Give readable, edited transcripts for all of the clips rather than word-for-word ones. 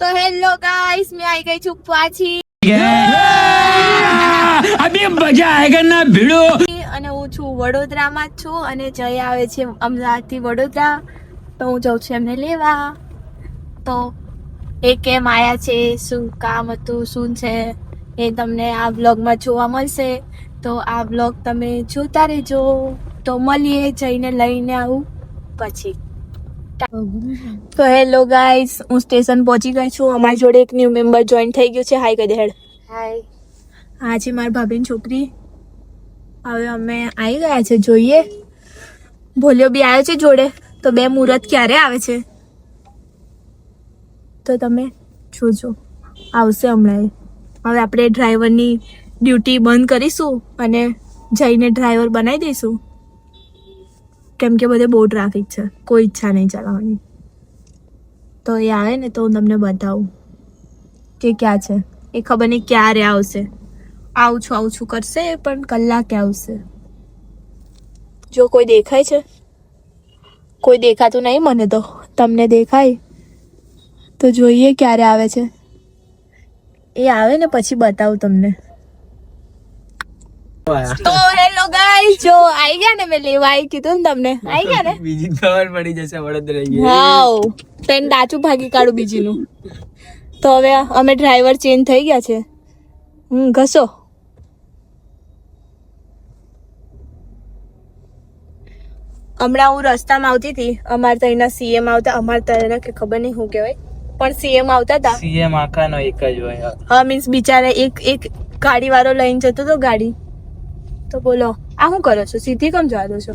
तो hello guys, मैं आई गई છું પાછી अभी मजा आएगा ना भिड़ो। અને હું છું વડોદરામાં જ છું અને જય આવે છે અમદાવાદથી વડોદરા, તો હું જાઉં છું એમને લેવા. તો એ કેમ આયા છે, શું કામ હતું, શું છે એ તમને આ વ્લોગમાં જોવા મળશે. તો આ વ્લોગ તમે જોતા રહેજો. તો મળીએ, જઈને લઈને આવું પછી. તો હેલો ગાઈસ, હું સ્ટેશન પહોંચી ગઈ છું. અમારી જોડે એક ન્યૂ મેમ્બર જોઈન થઈ ગયું છે. હાય કહી દે. હાય. આ છે મારી ભાભીની છોકરી. હવે અમે આવી ગયા છે, જોઈએ. ભોલિયો બી આવ્યો છે જોડે. તો બે મુહૂર્ત ક્યારે આવે છે તો તમે જોજો, આવશે હમણાં. હવે આપણે ડ્રાઈવરની ડ્યુટી બંધ કરીશું અને જઈને ડ્રાઈવર બનાવી દઈશું, કેમ કે બધે બહુ ટ્રાફિક છે, કોઈ ઈચ્છા નહીં ચલાવવાની. તો એ આવે ને તો હું તમને બતાવું કે ક્યાં છે. એ ખબર નહીં ક્યારે આવશે. આવું છું કરશે પણ કલાકે આવશે. જો કોઈ દેખાય છે? કોઈ દેખાતું નહીં મને. તો તમને દેખાય તો જોઈએ ક્યારે આવે છે. એ આવે ને પછી બતાવું તમને. તો હેલો ગાઈસ, જો આવી ગયા ને, મેં લેવા આવી કીધું ને તમને. આવી ગયા ને, બીજી ખબર પડી જશે વડોદરા ગઈ. હાઉ તને ડાચું ભાગી કાઢું બીજીનું. તો હવે અમે ડ્રાઈવર ચેન્જ થઈ ગયા છે. ઘસો. હમણાં હું રસ્તામાં આવતી હતી, અમારે તો એના સીએમ આવતા. અમારે તો એના કે ખબર નહીં શું કહેવાય, પણ સીએમ આવતા હતા. સીએમ આખાનો એક જ હોય. હા, મીન્સ બિચારા એક ગાડી વાળો લઈને જતો હતો ગાડી. તો બોલો, આ શું કરો છો? સીધી કેમ જવા દો છો?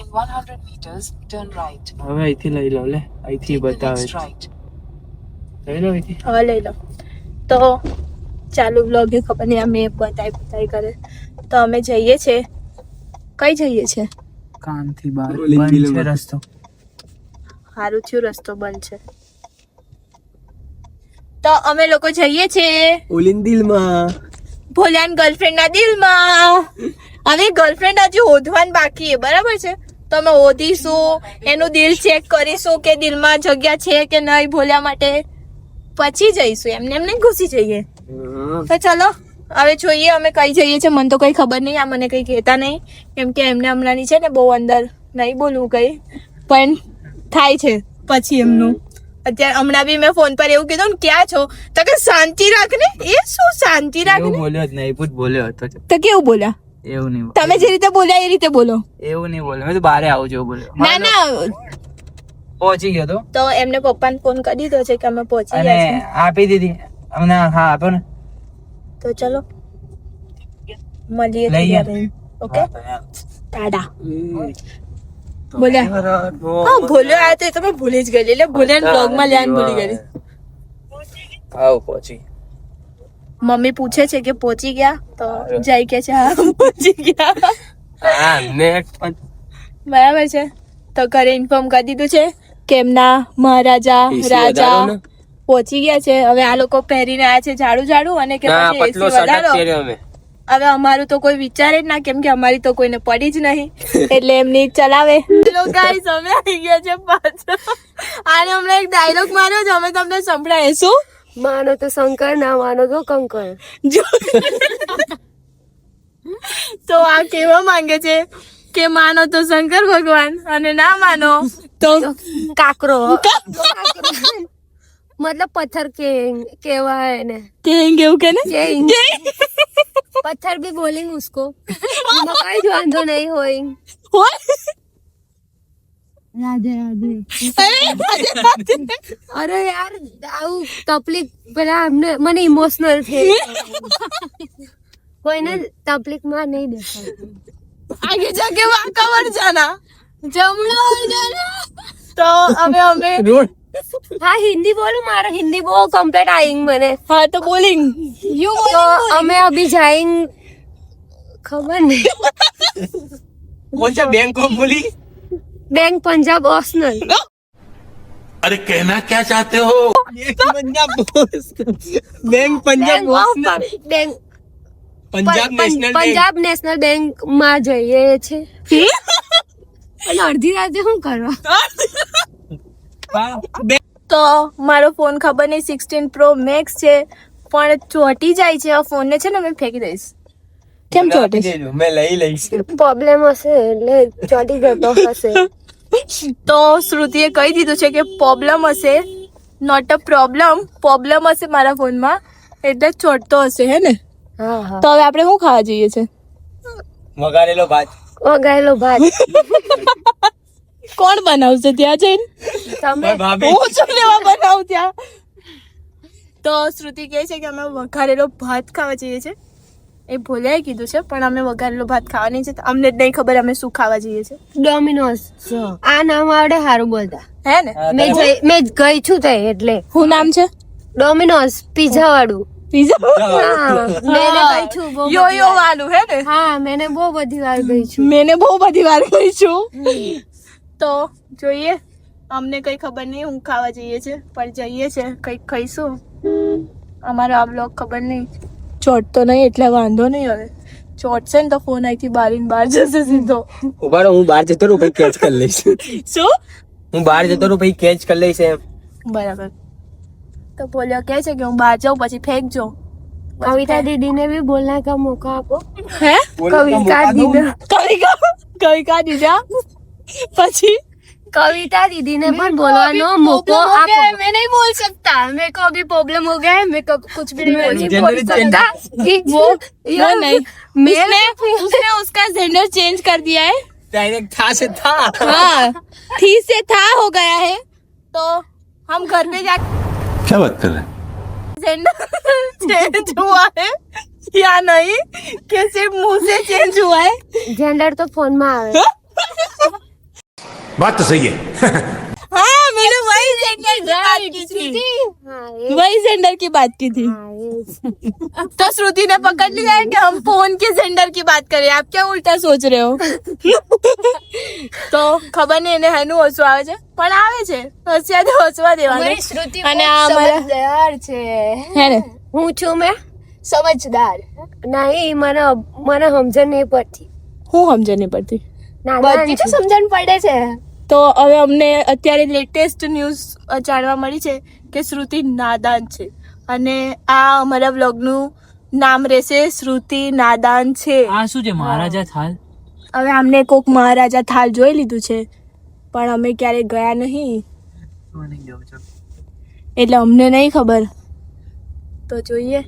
In 100 meters, turn right. હવે અહીંથી લઈ લો. લે અહીંથી Take the બતાવે next છે. right. લઈ લો અહીંથી. હવે લઈ લો. તો ચાલુ બ્લોગ એ ખબર નહીં આ મેં બતાવી કરે. તો અમે જઈએ છે. કઈ જઈએ છે? કામથી બહાર બંધ છે રસ્તો. સારું થયું રસ્તો બંધ છે. તો અમે લોકો જઈએ છે ઓલિન દિલમાં. ભોલિયાન ગર્લફ્રેન્ડ ના દિલમાં. હવે ગર્લફ્રેન્ડ હજુ શોધવાનું બાકી છે, બરાબર છે? તો અમે શોધીશું, એનું દિલ ચેક કરીશું કે દિલમાં જગ્યા છે કે નહીં ભોલિયા માટે. પછી જઈશું, એમને એમ નહીં ઘૂસી જઈએ. તો ચલો હવે જોઈએ અમે કઈ જઈએ છે. મને તો કઈ ખબર નહીં, આ મને કઈ કહેતા નહીં, કેમ કે એમને હમણાંની છે ને બહુ અંદર નહીં બોલવું કઈ, પણ થાય છે પછી એમનું. અત્યારે હમણાં બી મેં ફોન પર એવું કીધું ને, ક્યાં છો? તો કે શાંતિ રાખ ને. એ શું શાંતિ રાખ એવું ને? બોલ્યો જ નહીં, પૂછ બોલ્યો હતો. તો કેવું બોલ્યા? એવું નહીં. તમે જે રીતે બોલ્યા એ રીતે બોલો. એવું નહીં બોલ્યો. મેં તો બારે આવું છું બોલ્યો. ના ના, પહોંચી ગયો તો એમને પપ્પાને ફોન કરી દીધો છે કે અમે પહોંચી અને ગયા છીએ. આપી દીધી અમને. હા આપ્યો ને. તો ચલો મળીએ લઈ થોડી લે. વાર. ઓકે, ટાટા. બોલ્યા હા, ભૂલ્યો આવ્યો તો એ તો મેં ભૂલી જ ગઈ. એટલે ભૂલ્યા બ્લોગમાં લેવાનું ભૂલી ગઈ. આવ પહોંચી. મમ્મી પૂછે છે કે પહોંચી ગયા? તો જઈ કે છે હા પહોંચી ગયા. હા ને બરાબર છે. તો ઘરે ઇન્ફોર્મ કરી દીધું છે કે એમના મહારાજા રાજા પહોંચી ગયા છે. હવે આ લોકો પહેરીને આવ્યા છે જાડું અને કે પછી એસી વધારો. હવે અમારું તો કોઈ વિચારે જ ના, કેમ કે અમારી તો કોઈને પડી જ નહીં, એટલે એમની ચલાવે. હેલો ગાઈસ, અમે આવી ગયા છે પાછળ. આને હમણાં એક ડાયલોગ માર્યો છે, અમે તમને સંભળાવીશું. માનો તો શંકર, ના માનો તો કંકર. તો આ કેવા માંગે છે કે માનો તો શંકર ભગવાન અને ના માનો તો કાકરો. મતલબ પથ્થર કેવાય ને, કેવું કે ને પથ્થર भी बोलेंगे उसको. कई જ વાંધો નહીં હોય. રાધે રાધે. અરે યાર, આવું તકલીફ પેલા મને ઇમોશનલ થઈ. કોઈને તકલીફ માં નહીં દેખાતું. આગે જાકે વાંકાવર જાના જમણો જાના. તો હવે અમે હા હિન્દી બોલું, મારે હિન્દી બહુ કમ્પ્લીટ આઈંગ મને. હા તો બોલિંગ યુ તો અમે અભી જાઈંગ, ખબર નહીં कौन सा बैंक को बोली? बैंक पंजाब ओशनल. अरे कहना क्या चाहते हो? Bank Punjab bank Punjab Punjab national bank માં જઈએ છે. અને અડધી રાતે શું કરવા? તો મારો ફોન ખબર નહીં 16 Pro Max છે પણ ચોટી જાય છે આ ફોન ને છે ને મેં ફેંકી દઈશ. કેમ ચોટી? દેજો, મેં લઈ લઈશ. પ્રોબ્લેમ હશે એટલે ચોટી જતો હશે. તો શ્રુતિએ કહી દીધું છે કે પ્રોબ્લેમ હશે, નોટ અ પ્રોબ્લેમ હશે મારા ફોનમાં એટલે ચોટતો હશે હે ને. હા હા. તો હવે આપણે શું ખાવા જઈએ છે? વઘારેલો ભાત. વગાયેલો ભાત. કોણ બનાવશે ત્યાં જઈને? તમે ભાભી. હું છું લેવા બનાવું ત્યાં. તો શ્રુતિ કહે છે કે અમે વઘારેલો ભાત ખાવા જઈએ છે. એ ભોલિયાએ કીધું છે પણ અમે વઘારેલો ભાત ખાવાની છે તો અમને જ નહીં ખબર અમે શું ખાવા જઈએ છે ડોમિનોઝ. આ નામ આવડે સારું બોલતા. હે ને. મેં ગઈ છું તે એટલે શું નામ છે? ડોમિનોઝ પિઝા વાળું. પીઝા હા મેં ગઈ છું બહુ યો બધી યો વાર. વાળું હે ને. હા મેં બહુ બધી વાર ગઈ છું. મેને બહુ બધી વાર ગઈ છું. તો જોઈએ અમને કઈ ખબર નહીં હું ખાવા જઈએ છે પણ જઈએ છે કંઈક ખાઈશું. અમારો આ બ્લોગ ખબર નહીં ચોટતો નહીં એટલે વાંધો નહીં. હવે ચોટશે ને તો ફોન અહીંથી બહાર જશે સીધો. ઉભા રહો, હું બહાર જતો રહું પછી કેચ કરી લઈશ. શું? હું બહાર જતો રહું પછી કેચ કરી લઈશ એમ. બરાબર. તો બોલ્યો કહે છે કે હું બહાર જાઉં પછી ફેંકજો. કવિતા દીદી ને भी बोलने का मौका आपको. હે? कविता दीदी કવિકા દીધા પછી कविता दीदी ने પણ બોલવાનો મોકો આપો. मैं नहीं बोल सकता, मेरे को अभी प्रॉब्लम हो गया है, मैं कब कुछ भी नहीं बोल सकता. वो नहीं, उसने उसका जेंडर चेंज कर दिया है. डायरेक्ट था से था. हाँ, थी से था हो गया है. तो हम घर पे जाके क्या बात कर रहे हैं? जेंडर चेंज हुआ है या नहीं कि सिर्फ मुंह से चेंज हुआ है. જેન્ડર તો ફોન માં આવે. बात तो सही है. हाँ, मैंने वही जेंडर की बात की थी. હા એ वही जेंडर की बात की थी. હા એ तो श्रुति ने पकड़ लिया है कि हम फोन के जेंडर की बात कर रहे हैं. आप क्या उल्टा सोच रहे हो? तो ખબર નહીં એને હેનું હસવું આવે છે પણ આવે છે હસ્યા તો હસવા દેવાનું. શ્રુતિ અને આ અમારા સમજદાર છે. હે ને હું છું મેં સમજદાર. નહીં મને સમજણ નહીં પડતી. હું સમજ નહીં પડતી. બધી તો સમજણ પડે છે. તો હવે અમને અત્યારે લેટેસ્ટ ન્યૂઝ જાણવા મળી છે કે શ્રુતિ નાદાન છે અને આ અમારા વ્લોગનું નામ રહેશે શ્રુતિ નાદાન છે. આ શું છે મહારાજા થાલ? હવે અમને કોક મહારાજા થાલ જોઈ લીધું છે પણ અમે ક્યારે ગયા નહીં એટલે અમને નહીં ખબર. તો જોઈએ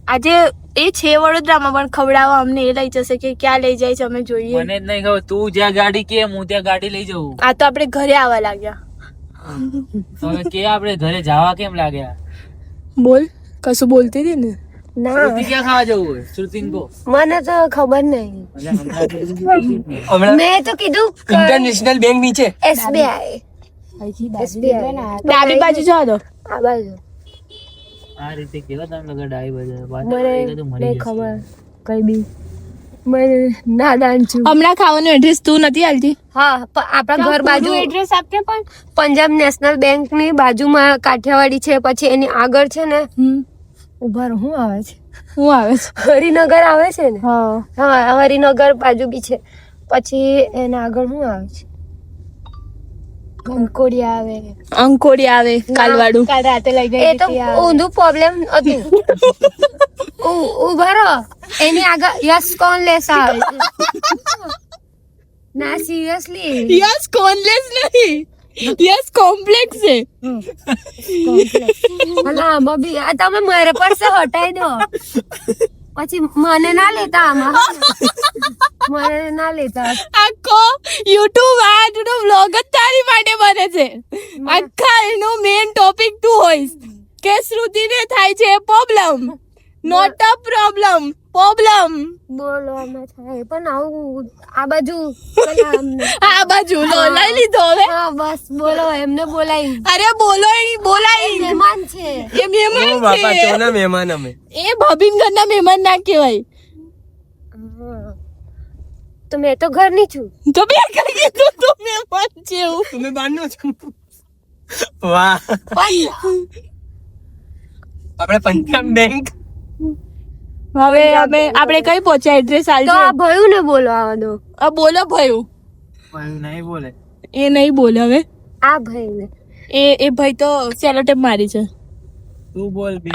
આજે એ છે વડોદરામાં પણ ખવડાવવા અમને એ લઈ જશે કે ક્યાં લઈ જાય છે અમે જોઈએ. મને જ નહીં ખબર. તું જ્યાં ગાડી કે હું ત્યાં ગાડી લઈ જવું. આ તો આપણે ઘરે આવવા લાગ્યા. હવે કે આપણે ઘરે જવા કેમ લાગ્યા? બોલ કશું બોલતી હતી ને. ના શ્રુતિ ક્યાં ખાવા જવું હોય? શ્રુતિને કહો. મને તો ખબર નહીં. હમણાં મેં તો કીધું ઇન્ટરનેશનલ બેંક નીચે. એસબીઆઈ. ડાબી બાજુ જવા દો. આ બાજુ આ રીતે કેવા તમે લગા ડાઈ બધા મને નહીં ખબર કઈ બી. મને નાદાન છું. હમણાં ખાવાનું એડ્રેસ તું નથી આલતી. હા આપણા ઘર બાજુ એડ્રેસ આપને પણ પંજાબ નેશનલ બેંક ની બાજુમાં કાઠિયાવાડી છે પછી એની આગળ છે ને ઉભા રહો. શું આવે છે? હું આવે છે હરિનગર આવે છે ને. હા હા હરિનગર બાજુ બી છે પછી એના આગળ શું આવે છે? અંકોડિયા આવે. અંકોડી આવે કાલવાડું. કાલ રાતે લઈ ગઈ. એ તો ઊંધું પ્રોબ્લેમ હતું. ઉભા રહો એની આગળ યસ કોણ લેસ આવે છે. ના સિરિયસલી યસ કોનલેસ નહીં યસ કોમ્પ્લેક્સ છે. હા આમાં બી આ તમે મારે પર સે હટાઈ દો પછી મને ના લેતા આમાં. મને ના લેતા. આખો યુટ્યુબ આજનો વ્લોગ જ તારી માટે બને છે. આખા એનો મેઇન ટોપિક તું હોઈશ કે શ્રુતિને થાય છે પ્રોબ્લેમ, નોટ અ પ્રોબ્લેમ. બોલવામાં થાય પણ આવું આ બાજુ પેલા અમને- આ બાજુ લો લઈ લીધો હવે. હા બસ બોલો એમને બોલાય. અરે બોલો બોલાય મહેમાન છે. એ મહેમાન ઓ બાપા છે. ચોના મહેમાન અમે. એ ભાભીન ઘરના મહેમાન ના કહેવાય. હા. તો મેં તો ઘરની છું. તો બે કરી કીધું તું મહેમાન છે એવું. તમે બહારનો છો. વાહ. આપણે પંજાબ બેંક. હવે આપણે કઈ પહોંચ્યા એડ્રેસ તો આલજો. આ ભયું ને બોલવા દો. બોલો ભયું. નહીં બોલે. એ નહીં બોલે હવે. આ ભાઈને એ ભાઈ તો સેલોટેપ મારી છે. તું બોલ બી.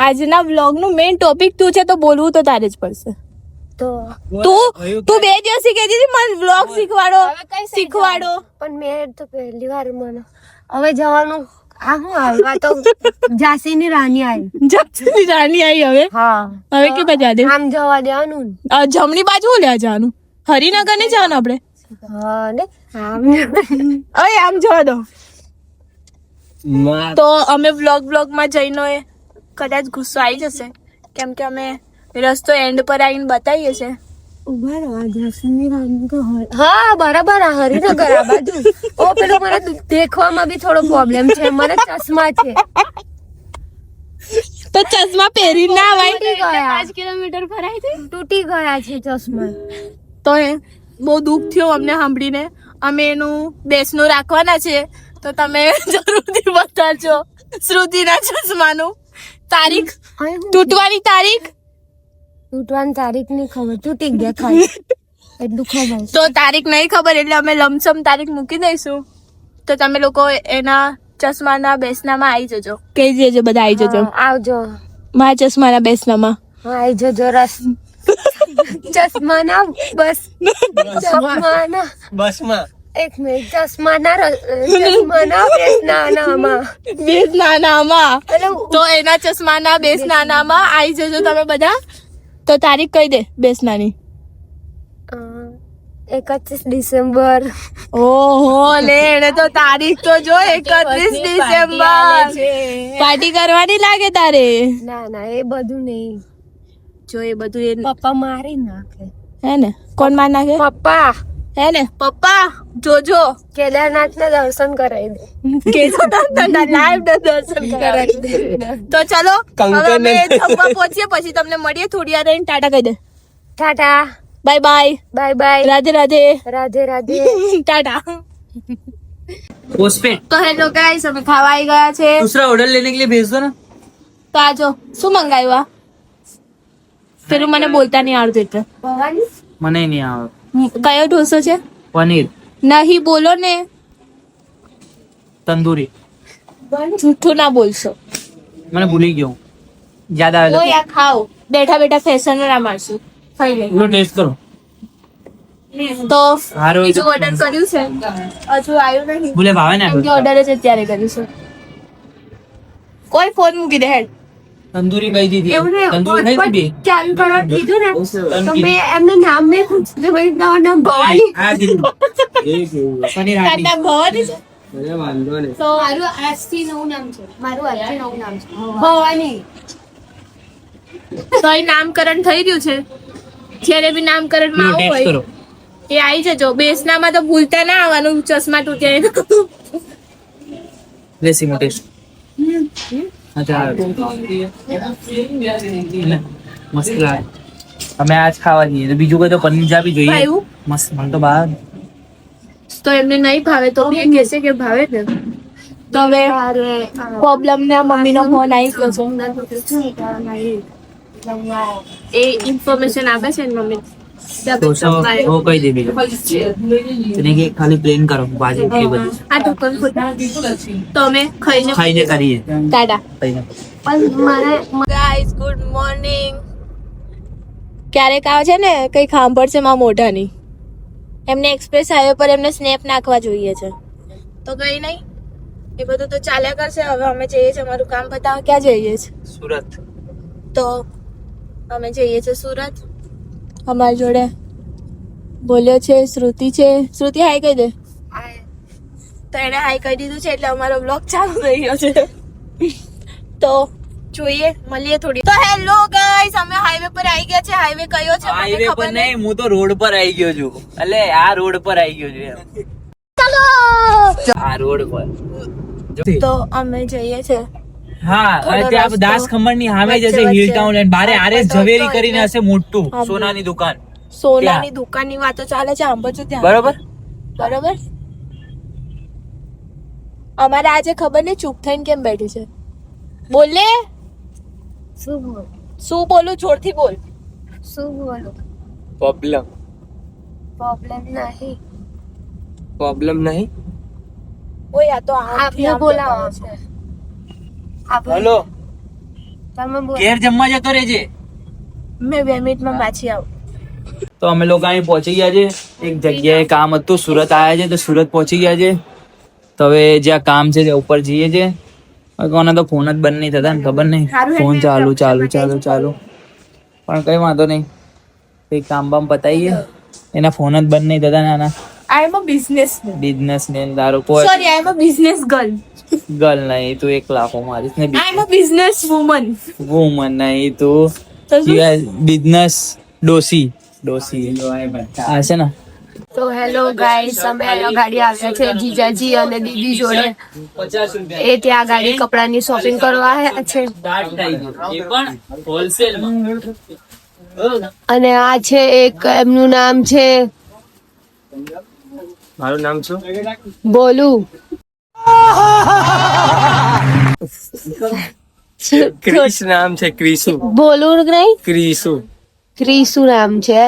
આજના વ્લોગ નું મેઇન ટોપિક તું છે તો બોલવું તો તારે જ પડશે. તો તું 2 દિવસથી કહેતી હતી મને વ્લોગ શીખવાડો. પણ મેં તો પહેલી વાર મને હવે જવાનું. આ શું આવ્યું? આ તો ઝાંસીની રાણી આવી. ઝાંસીની રાણી આવી હવે. હા હવે કે બજા દે. આમ જવા દેવાનું ને. જમણી બાજુ લ્યા જવાનું. હરિનગર ને જવાનું આપણે. હા ને આમ અરે આમ જવા દો. તો અમે વ્લોગ માં જઈને કદાચ ગુસ્સો આવી જશે કેમ કે અમે રસ્તો એન્ડ પર આવીને બતાવીએ છે. ઉભા રહો. આ ઝાંસીની રાણી તો હા બરાબર. આ હરિનગર આ બાજુ. ઓ પેલો મને દેખવામાં બી થોડો પ્રોબ્લેમ છે. મને ચશ્મા છે. તો ચશ્મા પહેરી ના આવાય. તૂટી ગયા. 5 કિલોમીટર ફરાય છે. તૂટી ગયા છે ચશ્મા. તો બહુ દુઃખ થયું અમને સાંભળીને. અમે એનું બેસનું રાખવાના છે તો તમે જરૂરથી બતાવજો શ્રુતિના ચશ્માનું તારીખ, તૂટવાની તારીખ. તૂટવાની તારીખ ની ખબર. તૂટી ગયા ખાલી એટલું ખબર. તો તારીખ નહીં ખબર એટલે અમે લમસમ તારીખ મૂકી દઈશું તો તમે લોકો એના ચશ્માના બેસનામાં આવી જજો. કહી દેજો બધા આવી જજો. આવજો મારા ચશ્માના બેસનામાં. હા આવી જજો. ચશ્માના બસમાં એક મિનિટ. ચશ્માના બેસનાનામાં તો એના ચશ્માના બેસનાનામાં આવી જજો તમે બધા. તો તારીખ કહી દે બેસનાની. 31 ડિસેમ્બર. ઓહો લે એને તો તારીખ તો જો 31 ડિસેમ્બર. પાર્ટી કરવાની લાગે તારે. ના એ બધું નહીં. જો એ બધું પપ્પા મારી નાખે. હે ને? કોણ માર નાખે? પપ્પા. હે ને? પપ્પા જોજો કેદારનાથ ના દર્શન કરાવી દે. કેદારનાથ લાઈવ દર્શન કરાવી દે. તો ચલો હવે અમે જમવા પહોંચીએ પછી તમને મળીએ થોડી વાર રહીને. ટાટા કહી દે. Tata. Bye bye. Bye bye. Radhe Radhe. Radhe Radhe. Tata. Postpaid तो हेलो गाइस અમે ખાવા આવી ગયા છે. दूसरा ऑर्डर लेने के लिए भेज दो ना. તો આજો શું મંગાવ્યું? આ પેલું મને બોલતા નહીં આવડતું એટલે. મને નહીં આવે. કયો ઢોસો છે? પનીર નહીં બોલો ને. તંદૂરી. જૂઠું ના બોલશો. મને ભૂલી ગયો હું. યાદ આવે તો યાર ખાઓ બેઠા બેઠા ફેશન ના મારશું. ખાઈ લે. તો ટેસ્ટ કરો. તો હારો હોય તો બીજું ઓર્ડર કર્યું છે હજુ આવ્યું નહીં ભૂલે ભાવે ને કેમ કે ઓર્ડર જ અત્યારે કર્યું છે. કોઈ ફોન મૂકી દે હેડ. તંદૂરી કહી દીધી. તંદૂરી ખાઈ દીધી. ચાલુ કરવા કીધું ને તો મેં એમને નામ મેં પૂછ્યું ભાઈ તમારું નામ ભવાની. આ દીધું. પનીર હાંડી. કાંડા ભવાની છે. વાંધો નહીં. તો મારું આજથી નવું નામ છે. મારું આજથી નવું નામ છે ભવાની. તો અહીં નામકરણ થઈ રહ્યું છે. જ્યારે બી નામકરણ માં આવું ટેસ્ટ કરો. હોય એ આવી જજો. બેસનામાં તો ભૂલતા ના આવવાનું. ચશ્મા તૂટ્યા લેસી નો ટેસ્ટ. અચ્છા મસ્ત લાગે. અમે આજ ખાવા જઈએ તો બીજું કોઈ તો પનીર જાબી જોઈએ. ભાઈ મસ્ત. મને તો બહાર તો એમને નહીં ભાવે તો બી એ કહેશે કે ભાવે ને. તો હવે પ્રોબ્લેમ ને મમ્મી નો ફોન આવી ગયો છે. એ ઇન્ફોર્મેશન આપે છે ને મમ્મી. ઢોસો वो કહી દે બીજું. એને કે ખાલી પ્લેન કરો ભાજી એ બધી. આ ઢોકળ ખોટા. તો અમે ખાઈને કરીએ. ટાટા. ખાઈને. પણ મને ગાઈઝ ગુડ મોર્નિંગ. ક્યારેક આવે છે ને કઈ સાંભળશે માં મોઢાની. એમને એક્સપ્રેસ હાઈવે પર એમને સ્નેપ નાખવા જોઈએ છે. તો કઈ નહીં એ બધું તો ચાલ્યા કરશે. હવે અમે જઈએ છીએ અમારું કામ પતાવવા. ક્યાં જઈએ છીએ? સુરત. તો અમે જઈએ છીએ સુરત. અમારી જોડે બોલ્યો છે શ્રુતિ છે. શ્રુતિ હાઈ કહી દે. તો એને હાઈ કહી દીધું છે એટલે અમારો બ્લોગ ચાલુ થઈ ગયો છે. તો જોઈએ મળીએ થોડી. તો હેલો ગાઈસ અમે હાઈવે પર આવી ગયા છે. હાઈવે કયો છે મને હાઈવે પર ખબર નહીં. નહીં, હું તો રોડ પર આવી ગયો છું. એટલે આ રોડ પર આવી ગયો છું. ચાલો આ રોડ પર. તો અમે જઈએ છે. હા થોડો અને ત્યાં રસ્તો દાસ ખમણ ની સામે જ હશે વચ્ચે હિલ ટાઉન અને બારે આરએસ તો ઝવેરી તો કરીને એને હશે મોટું હા, સોનાની દુકાન. સોનાની દુકાનની વાતો ચાલે છે. સાંભળજો ત્યાં. બરોબર. બરોબર. અમારે આજે ખબર નહીં ચૂપ થઈને કેમ બેઠી છે. બોલે શું બોલું? શું બોલું? જોરથી બોલ. શું બોલું? પ્રોબ્લેમ પ્રોબ્લેમ નહીં. પ્રોબ્લેમ નહીં. ઓય આ તો આપને બોલાવો છે. હલો તમે બોલો. ઘેર જમવા જતો રહેજે. મેં 2 મિનિટમાં પાછી આવું. તો અમે લોકો અહીં પહોંચી ગયા છે. એક જગ્યાએ કામ હતું, સુરત આવ્યા છે તો સુરત પહોંચી ગયા છે. તો હવે જ્યાં કામ છે ત્યાં ઉપર જઈએ છે. કોને તો ફોન જ બંધ નહીં થતા ને ખબર નહીં. ફોન ચાલુ પણ કઈ વાંધો નહીં. કઈ કામ બામ પતાવીએ. એના ફોન જ બંધ નહીં થતા ને આના આઈ એમ અ બિઝનેસમેન. બિઝનેસમેન દારૂ કોઈ સોરી, આઈ એમ અ બિઝનેસ ગર્લ. ગર્લ નહીં તું, એક લાખો મારીશ ને. આઈ એમ અ બિઝનેસ વુમન. વુમન નહીં તું, બિઝનેસ ડોસી આ છે ને. તો હેલો ગાઈસ, અમે ગાડી આવ્યા છે જીજાજી અને દીદી જોડે. એ ત્યાં ગાડી કપડાની શોપિંગ કરવા આવ્યા છે. અને આ છે એક, એમનું નામ છે મારું નામ શું? બોલુ. ક્રિસ નામ છે. ક્રિસુ. બોલુ નહીં, ક્રિસુ. ક્રિસુ નામ છે.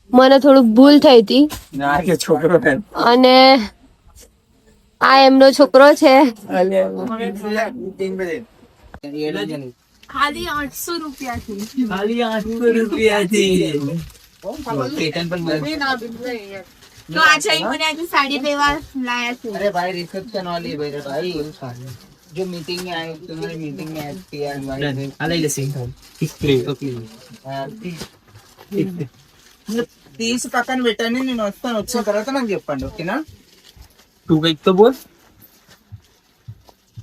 મને થોડુંક ભૂલ થઈ હતી. ના કે છોકરો છે. અને આ એમનો છોકરો છે. ખાલી 800 રૂપિયાથી. ખાલી 800 રૂપિયાથી. તો આજે મને આજે સાડી લેવા લાયા છે. अरे भाई रिसेप्शन वाली भाई जो मीटिंग में आए तुम्हारी मीटिंग में ऐड किया भाई આ લઈ લેશે. 30 పక్కన పెట్టండి నేను వస్తాను వచ్చిన తర్వాత నాకు చెప్పండి ఓకేనా तू कहीं तो बोल.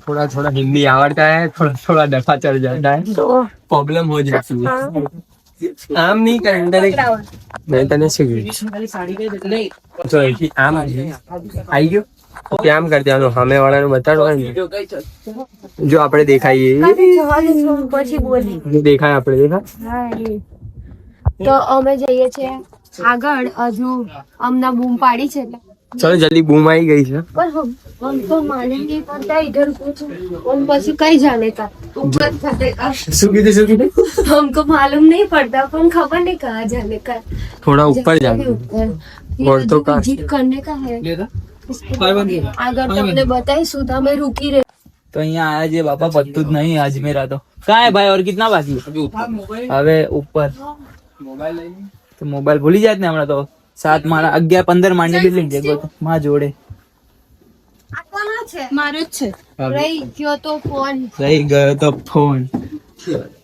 थोड़ा थोड़ा हिंदी आवड़ता है, थोड़ा थोड़ा डफा चढ़ जाता है तो प्रॉब्लम हो जाती है. आम नहीं करेंगे. मैं तने सीखी तो आम आई गयो કે આમ કરી દેવાનું. સામે વાળાને બતાડવાનું જો આપણે દેખાઈએ પછી બોલી. દેખાય આપણે દેખાય. તો અમે જઈએ છીએ આગળ. હજુ અમને બૂમ પાડી છે એટલે. ચલો જલ્દી બૂમ આવી ગઈ છે. पर हमको मालूम नहीं पड़ता इधर कुछ. हम बस कहीं जाने का ऊपर जाने का શું કીધું हमको मालूम नहीं पड़ता, पर खबर नहीं कहाँ जाने का. થોડા ઉપર જાવ. और तो का जीत करने का है. अगर तुमने बताइए तो मैं रुकी रही. તો અહીંયા આયા છે બાપા, પત્તું જ નહીં અજમેરા તો. કहाँ है भाई? और कितना बाकी है? હવે ઉપર તો મોબાઈલ ભૂલી જાય ને હમણાં તો. 7 માળા 11-15 માળની બિલ્ડિંગ છે માં જોડે. આ કોનો છે? મારો જ છે. રહી ગયો તો ફોન. રહી ગયો તો ફોન.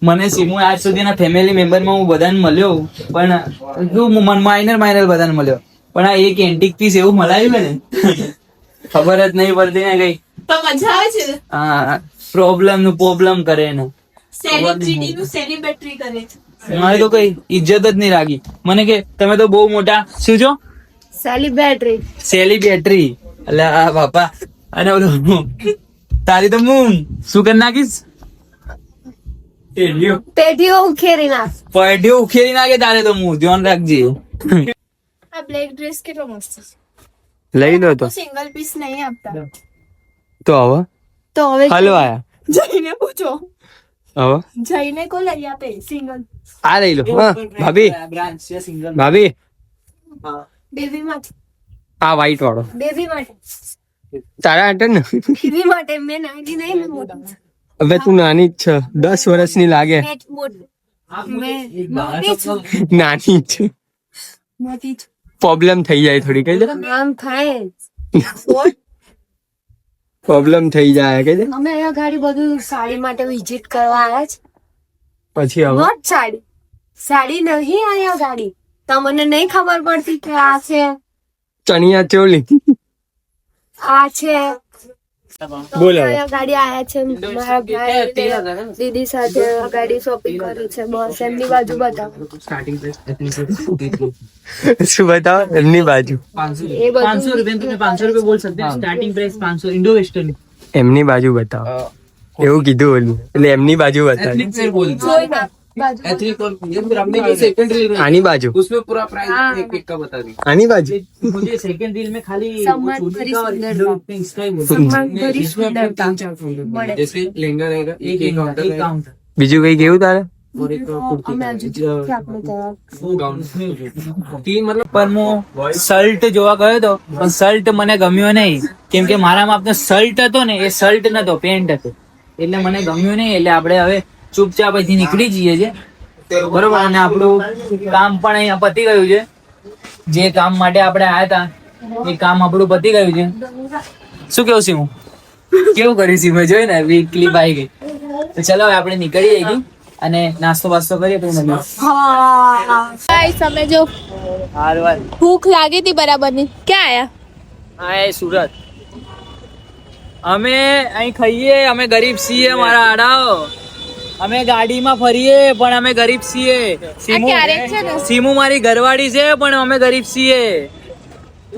મને હું આજ સુધીના ફેમિલી મેમ્બરમાં હું બધાને મળ્યો, પણ માઇનર બધાને મળ્યો, પણ આ એક એન્ટિક પીસ એવું મળાયું ને ખબર જ નહીં પડતી ને કઈ. તો મજા આવે છે. હા, પ્રોબ્લેમ કરે ને. સેલિબ્રિટી નું સેલિબ્રિટી કરે છે. મારે તો કઈ ઇજ્જત જ નહીં રાખી. મને કે તમે તો બહુ મોટા શું છો સેલિબ્રિટી. એટલે આ બાપા. અને ઓલું તારી તો હું શું કરી નાખીશ? પેઢીઓ ઉખેરી નાખ. પેઢીઓ ઉખેરી નાખે તારે તો હું. ધ્યાન રાખજે. આ બ્લેક ડ્રેસ કેટલો મસ્ત છે. લઈ લો તો. સિંગલ પીસ નહીં આપતા. તો હવે તો હવે હાલો આયા. જઈને પૂછો. હવે જઈને કો લઈ આપે સિંગલ. આ લઈ લો. હા ભાભી ભાભી બેબી માટે. આ વ્હાઈટ વાળો બેબી માટે. તારા આટે ને. બેબી માટે. મેં નાની નહીં ને મોટી. હવે તું નાની જ છે. 10 વર્ષની લાગે. મેં મોટી છું. નાની જ છે. મોટી છું. પ્રોબ્લેમ થઈ જાય થોડી કઈ દે. આમ થાય. પ્રોબ્લેમ થઈ જાય કઈ દે. અમે અહીંયા ગાડી બધું સાડી માટે વિઝિટ કરવા આવ્યા છે. પછી હવે નોટ સાડી નહીં અહીંયા ગાડી. તમને નહીં ખબર પડતી કે આ છે ચણિયા ચોલી. આ છે. બોલ હવે. અહીંયા ગાડી આયા છે. મારા ભાઈ દીદી સાથે ગાડી શોપિંગ કરી છે. બસ એમની બાજુ બતાવો. શું બતાવો એમની બાજુ. એ બધું 500 रुपए तुम्हें 500 रुपए बोल सकते हैं. Starting price 500 Indo western. એમની બાજુ બતાવો એવું કીધું ઓલું. એટલે એમની બાજુ બતાવો. જોઈ ના બાજુ. આની બાજુ. આની બાજુ. मुझे सेकंड रील में खाली सम्मान भरी सुंदरता. सम्मान भरी सुंदरता મળે. एक काउंटर. બીજું કઈ કેવું તારે? और एक कुर्ती का फुल गाउन 3 मतलब પણ હું શર્ટ જોવા ગયો હતો પણ શર્ટ મને ગમ્યો નહીં કેમ કે મારા માપનો શર્ટ હતો ને એ શર્ટ નતો પેન્ટ હતો એટલે મને ગમ્યું નહીં એટલે આપણે હવે ચૂપચાપ અહીંથી નીકળી જઈએ છે બરોબર અને આપણું કામ પણ અહીંયા પતી ગયું છે જે કામ માટે આપણે આવ્યા હતા એ કામ આપણું પતી ગયું છે શું કેવું સીમું કેવું કર્યું સીમે જોઈ ને વીકલી બાઈ ગઈ તો ચલો હવે આપણે નીકળી જઈએ અને નાસ્તો બાસ્તો કરીએ તો મળીએ ગાઈસ અમે જો ભૂખ લાગી હતી બરાબરની ક્યાં આયા હા એ સુરત અમે અહીં ખાઈએ અમે ગરીબ છીએ મારા આડાઓ અમે ગાડીમાં ફરીએ પણ અમે ગરીબ છીએ ક્યારેક છે ને. સીમુ મારી ઘરવાળી છે પણ અમે ગરીબ છીએ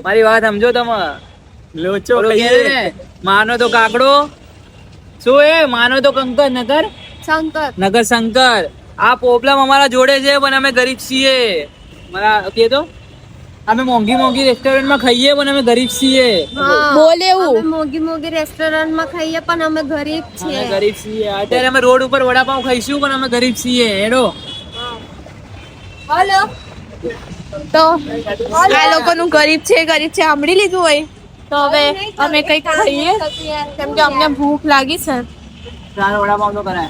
મારી વાત સમજો તમે લોચો ખાઈએ માનો તો કાકડો શું એ માનો તો કંકર નગર શંકર આ પ્રોબ્લેમ અમારા જોડે છે પણ અમે ગરીબ છીએ મારા કે તો અમે મોંઘી રેસ્ટોરન્ટમાં ખાઈએ પણ અમે ગરીબ છીએ બોલ એવું મોગી રેસ્ટોરન્ટમાં ખાઈએ પણ અમે ગરીબ અમે ગરીબ છીએ અત્યારે અમે રોડ ઉપર વડાપાવ ખાઈશું પણ અમે ગરીબ છીએ હેડો હલો તો આ લોકોનું ગરીબ છે સાંભળી લીધું હોય તો હવે અમે કઈ ખાઈએ કેમ કે અમને ભૂખ લાગી છે ચાર વડાપાવ તો કરાય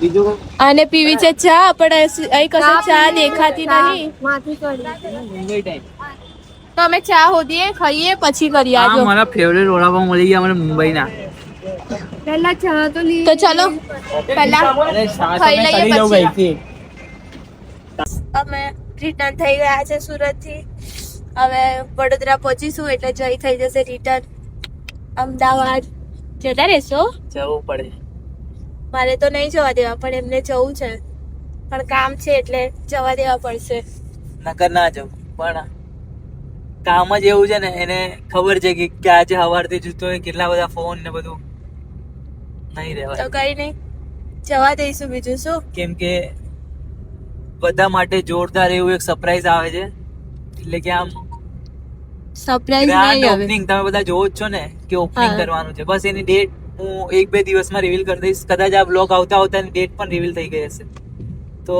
બીજું અને પીવી છે ચા પણ અહીં કશું ચા દેખાતી નહીં માથી કરી મુંબઈ ટાઈમ તો અમે ચા હોદીએ ખાઈએ પછી કરીએ આ આજો મારા ફેવરેટ વડાપાવ મળી ગયા મને મુંબઈના પહેલા ચા તો લી તો ચલો પહેલા ખાઈ લઈએ પછી અમે રિટર્ન થઈ ગયા છે સુરત થી હવે વડોદરા પહોંચીશું એટલે જઈ થઈ જશે રિટર્ન અમદાવાદ જતા રહેશો જવું પડે મારે તો નહીં જવા દેવા પણ એમને જવું છે પણ કામ છે એટલે જવા દેવા પડશે નકર ના જવું પણ કામ જ એવું છે ને એને ખબર છે કે આજે સવારથી જતો હોય કેટલા બધા ફોન ને બધું નહીં તો રહેવાય કઈ નહીં જવા દઈશું બીજું શું કેમ કે બધા માટે જોરદાર એવું એક સરપ્રાઈઝ આવે છે એટલે કે આમ સરપ્રાઈઝ ગ્રાન્ડ નહીં આવે ઓપનિંગ તમે બધા જોવો જ છો ને કે ઓપનિંગ હા. કરવાનું છે બસ એની ડેટ હું 1-2 દિવસમાં રિવીલ કરી દઈશ કદાચ આ બ્લોગ આવતા એની ડેટ પણ રિવીલ થઈ ગઈ હશે તો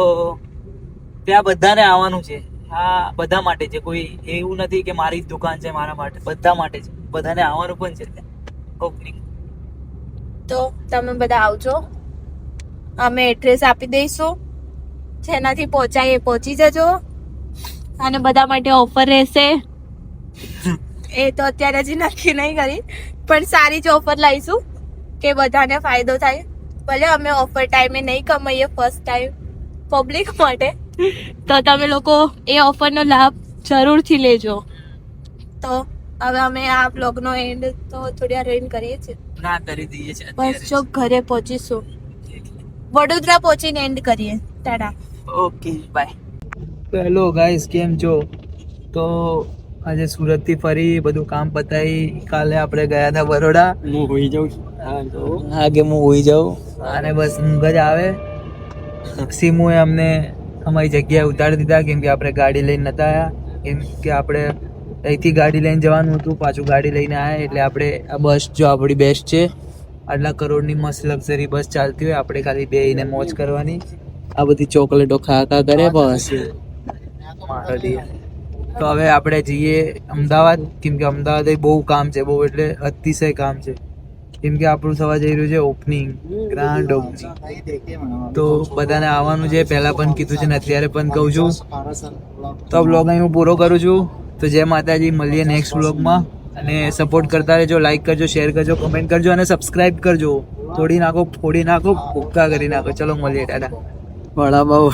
ત્યાં બધાને આવવાનું છે આ બધા માટે છે કોઈ એવું નથી કે મારી જ દુકાન છે મારા માટે બધા માટે છે બધાને આવવાનું પણ છે ત્યાં ઓપનિંગ તો તમે બધા આવજો અમે એડ્રેસ આપી દઈશું જેનાથી પહોંચાય એ પહોંચી જજો અને બધા માટે ઓફર રહેશે એ તો અત્યારે હજી નક્કી નહીં કરી પણ સારી જ ઓફર લાવીશું કે બધાને ફાયદો થાય ભલે અમે ઓફર ટાઈમે નહીં કમાઈએ ફર્સ્ટ ટાઈમ પબ્લિક માટે તો તમે લોકો એ ઓફરનો લાભ જરૂરથી લેજો તો હવે અમે આ બ્લોગનો એન્ડ તો થોડી વાર રહીને કરીએ છીએ ના કરી દઈએ છે બસ જો ઘરે પહોંચીશું વડોદરા પહોંચીને એન્ડ કરીએ ટાટા ઓકે બાય તો હેલો ગાઈસ કેમ છો તો આજે સુરતથી ફરી બધું કામ પતાવી કાલે આપણે ગયા હતા બરોડા હું હોઈ જાઉં હા કે હું હોઈ જાઉં અને બસ ઊંઘ જ આવે સીમુએ અમને અમારી જગ્યાએ ઉતારી દીધા કેમ કે આપણે ગાડી લઈને નતા આવ્યા કેમ કે આપણે અહીંથી ગાડી લઈને જવાનું હતું પાછું ગાડી લઈને આવ્યા એટલે આપણે આ બસ જો આપણી બેસ્ટ છે આટલા કરોડની મસ્ત લક્ઝરી બસ ચાલતી હોય આપણે ખાલી બેહીને મોજ કરવાની આ બધી ચોકલેટો ખા કરે બસ મારો દિયર. તો હવે આપણે જઈએ અમદાવાદ કેમ કે અમદાવાદ બહુ કામ છે બહુ એટલે અતિશય કામ છે કેમ કે આપણું થવા જઈ રહ્યું છે ઓપનિંગ ગ્રાન્ડ ઓપનિંગ તો બધાને આવવાનું છે પહેલા પણ કીધું છે ને અત્યારે પણ કહું છું તો બ્લોગ અહીં હું પૂરો કરું છું તો જય માતાજી મળીએ નેક્સ્ટ બ્લોગમાં અને સપોર્ટ કરતા રહેજો લાઈક કરજો શેર કરજો કમેન્ટ કરજો અને સબસ્ક્રાઇબ કરજો ફોડી નાખો ભૂક્કા કરી નાખો ચલો મળીએ ટાટા વડાપાવ